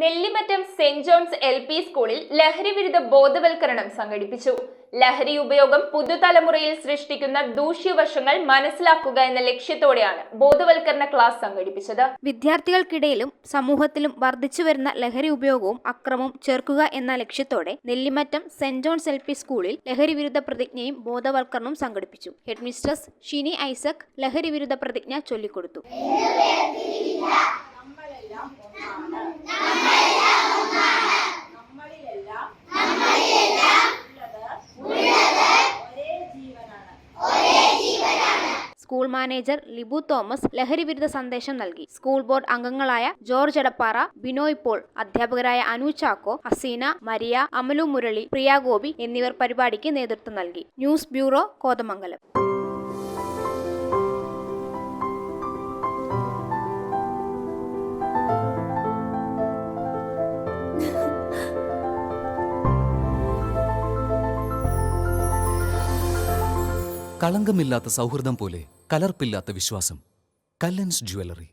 Nellimattam saint John's LP സ്കൂളിൽ ലഹരി വിരുദ്ധ ബോധവൽക്കരണം സംഘടിപ്പിച്ചു. ലഹരി ഉപയോഗം പുതുതലമുറയിൽ സൃഷ്ടിക്കുന്ന ദൂഷ്യവശങ്ങൾ മനസ്സിലാക്കുക എന്ന ലക്ഷ്യത്തോടെയാണ് ബോധവൽക്കരണ ക്ലാസ് സംഘടിപ്പിച്ചത്. വിദ്യാർത്ഥികൾക്കിടയിലും സമൂഹത്തിലും വർദ്ധിച്ചുവരുന്ന ലഹരി ഉപയോഗവും അക്രമവും ചെറുക്കുക എന്ന ലക്ഷ്യത്തോടെ നെല്ലിമറ്റം സെന്റ് ജോൺസ് LP സ്കൂളിൽ ലഹരി വിരുദ്ധ പ്രതിജ്ഞയും ബോധവൽക്കരണവും സംഘടിപ്പിച്ചു. ഹെഡ്മിസ്ട്രസ് ഷിനി ഐസക് ലഹരി വിരുദ്ധ പ്രതിജ്ഞ ചൊല്ലിക്കൊടുത്തു. സ്കൂൾ മാനേജർ ലിബു തോമസ് ലഹരി വിരുദ്ധ സന്ദേശം നൽകി. സ്കൂൾ ബോർഡ് അംഗങ്ങളായ ജോർജ് എടപ്പാറ, ബിനോയ് പോൾ, അധ്യാപകരായ അനു ചാക്കോ, ഹസീന, മരിയ, അമലു മുരളി, പ്രിയ ഗോപി എന്നിവർ പരിപാടിക്ക് നേതൃത്വം നൽകി. News bureau, Kothamangalam. കളങ്കമില്ലാത്ത സൗഹൃദം പോലെ കലർപ്പില്ലാത്ത വിശ്വാസം. കല്ലൻസ് ജ്വല്ലറി.